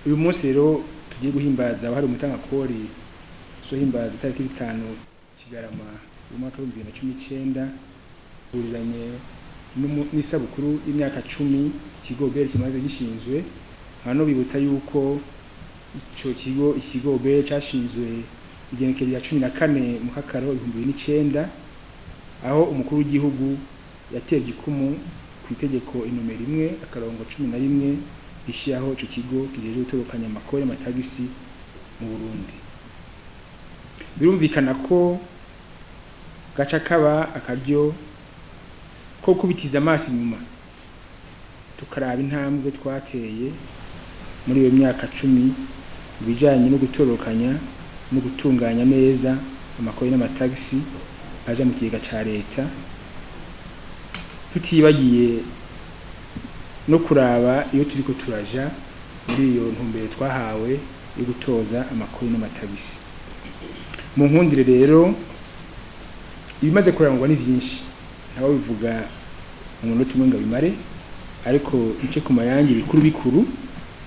uyu munsi rero tugiye guhimbaza hari umutangakori so himbaza tariki 5 Kigarama mu mwaka wa 2019 buriranye n'isabukuru y'imyaka 10 ikigo OBR kimaze gishinzwe. Hano bibutsa yuko ikigo OBR cyashinzwe igenekerezo ya 14 mu Kakaro 2009 aho umukuru w'igihugu yateye igikumu ku itegeko inomero 1/11 rishyiraho ico kigo kijeje gutorokanya amakori y'amatagisi mu Burundi. Birumvikana ko gaca kaba akaryo ko kubitiza amaso inyuma tukaraba intambwe twateye muri iyo myaka 10 bijanye no gutorokanya no gutunganya neza amakori n'amatagisi aje mu kigega ca leta, tutibagiye no kuraba iyo turiko turaja muri iyo ntumbere twahawe yo gutoza amakori n'amatagisi. Mu nkundire rero ibimaze kurangwa ni byinshi naho bivuga mu munota umwe ngo bimare, ariko ice ku mayangi bikuru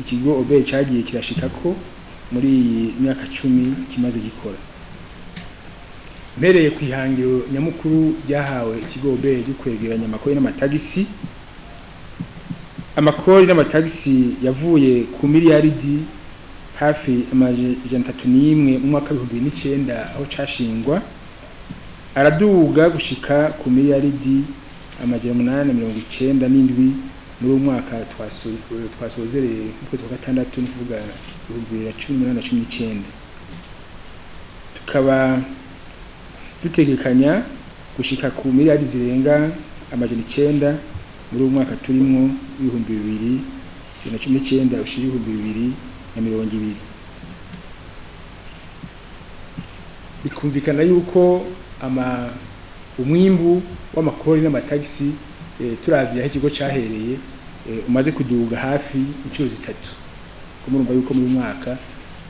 ikigo OBR cyagiye kirashikako muri iyi myaka 10 kimaze gikora. Mbereye kwihangiro nyamukuru byahawe ikigo OBR cyo kwegeranya amakori n'amatagisi. Amakori n'amatagisi yavuye ku miliyaridi hafi amajana 31 mu mwaka wa 2009 aho cashingwa, araduga gushika ku miliyaridi amajana 897 muri umwaka twasozereye mu kwezi kwa gatandatu ni kuvuga 2018-19. Tukaba dutegekanya gushika ku miliyaridi zirenga amajana 9 muri umwaka turimo 2019 ushiri 2020. Bikumvikana yuko umwimbu w'amakori n'amatagisi turavye aho ikigo cyahereye umaze kuduga hafi inshuro 3. Kumurumva yuko muri mwaka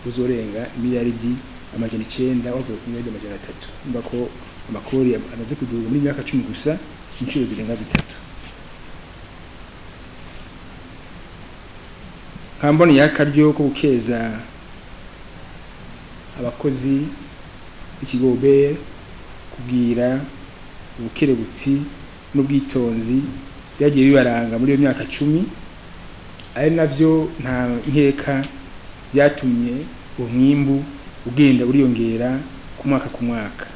uzorenga miliyaridi amajana 9 wavuye ku miliyaridi amajana 3. Umva ko amakori amaze kuduga muri myaka 10 gusa inshuro zirenga 3. Hamboni yakaryo ko gukeza abakozi ikigo OBR kubwira ubukerebutsi n'ubwitonzi byagiye bibaranga muri iyo myaka 10, ari navyo nta nkeka byatumye umwimbu ugenda uriyongera ku mwaka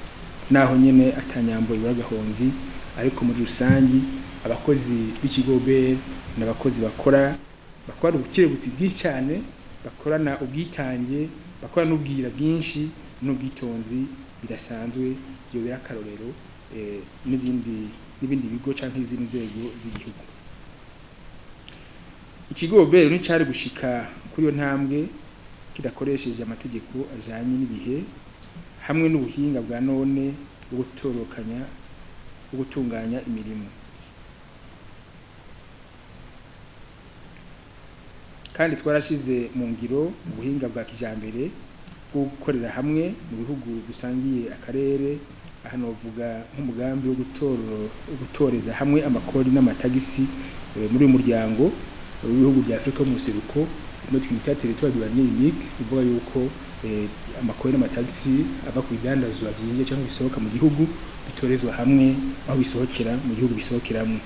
naho nyene atanyambo ibagahonzi. Ariko muri rusangi abakozi b'ikigo OBR n'abakozi bakora ubukerebutsi bwinshi cyane, bakorana ubwitange, bakora n'ubwira bwinshi n'ubwitonzi bidasanzwe byo birakarorero n'ibindi bigo canke izindi nzego z'igihugu. Ikigo OBR ni cyari gushika kuri yo ntambwe kidakoresheje amategeko ajanye n'ibihe hamwe n'ubuhinga bwa none bwo gutorokanya bwo gutunganya imirimo. Kandi twarashize mu ngiro ubuhinga bwa kijambere bwo gukorera hamwe mu bihugu bisangiye akarere, hano bavuga nk'umugambi wo gutoreza hamwe amakori n'amatagisi muri uyu muryango w'ibihugu bya Afrika mu seruko no twita territoire unique, bivuga yuko amakori n'amatagisi ava ku bidandazwa byinje cyangwa bisohoka mu gihugu bitorezwa hamwe aho bisohokera mu gihugu bisohokeramo,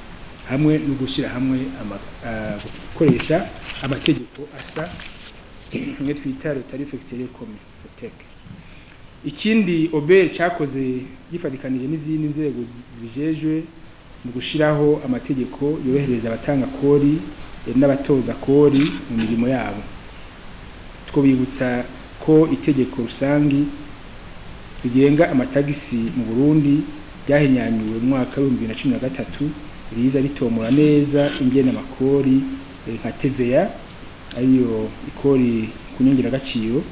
hamwe no gushira hamwe gukoresha amategeko asa mwe twita tarif extérieur commun TEC. Ikindi OBR cyakoze gifadikanije n'izindi nzego zibijejwe mu gushiraho amategeko yohereza abatanga kori n'abatoza kori mu mirimo yabo. Twobibutsa ko itegeko rusangi rigenga amatagisi mu Burundi ryahinyanyuwe mu mwaka wa 2013 riza ritomora neza ingene amakori nka TVA ariyo ikori kunyongera agaciro,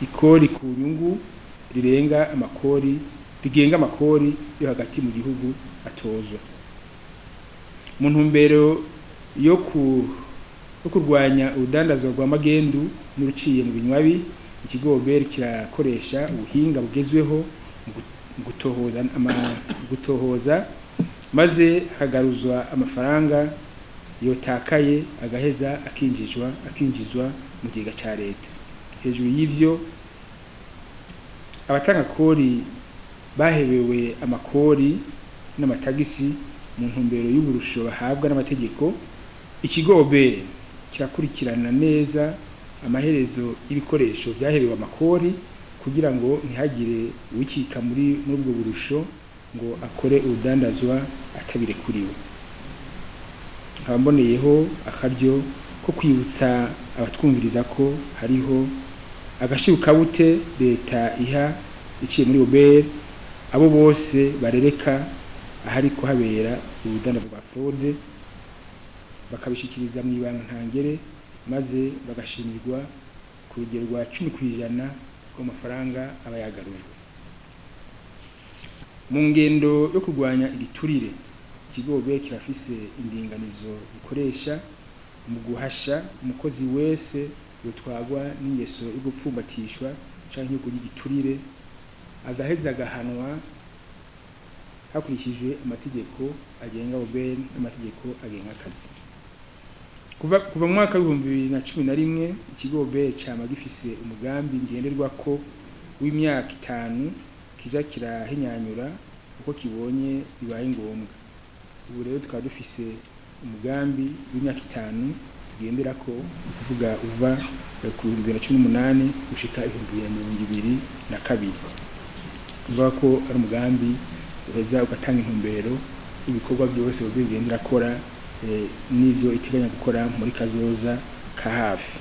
ikori ku nyungu rirenga amakori rigenga amakori yo hagati mu gihugu atozwa. Mu ntumbero yo kurwanya urudandazwa rwa magendu n'uruciye mu binywabi, ikigo OBR kirakoresha ubuhinga bugezweho gutohoza maze hagaruzwa amafaranga yotakaye agaheza akinjizwa mu kigega ca leta. Hejuru y'ivyo abatanga kori bahebewe amakori n'amatagisi mu ntumbero y'uburusho bahabwa n'amategeko. Ikigo OBR kirakurikirana neza amaherezo y'ibikoresho vyahebewe amakori kugira ngo ntihagire wikika muri n'ubwo burusho ngo akore urudandazwa atabirekuriwe. Abamboneyeho akaryo ko kwibutsa abatwumviriza ko hariho agashirukabute leta iha iciye muri OBR abo bose barereka ahari kuhabera urudandazwa rwa fraude, bakabishikiriza mu ibanga ntangere maze bagashimirwa ku rugero rwa 10% rw'amafaranga aba yagarujwe. Mu ngendo yo kurwanya igiturire, ikigo OBR kirafise indinganizo bikoresha mu guhasha umukozi wese yotwagwa n'ingeso yo gupfumbatishwa canke yo kurya igiturire, agaheza agahanwa hakurikijwe amategeko agenga OBR n'amategeko agenga akazi. Kuva mu mwaka wa 2011 ikigo OBR cama gifise umugambi ngenderwako w'imyaka 5 kija kirahinyanyura uko kibonye bibaye ngombwa. Ubu rero tukaba dufise umugambi w'imyaka 5 tugenderako, kuvuga uva ku 2018 gushika 2022. Kuvuga ko ari umugambi uheza ugatanga intumbero ibikorwa byose bigendera kora n'ivyo iteganya gukora muri kazoza ka hafi.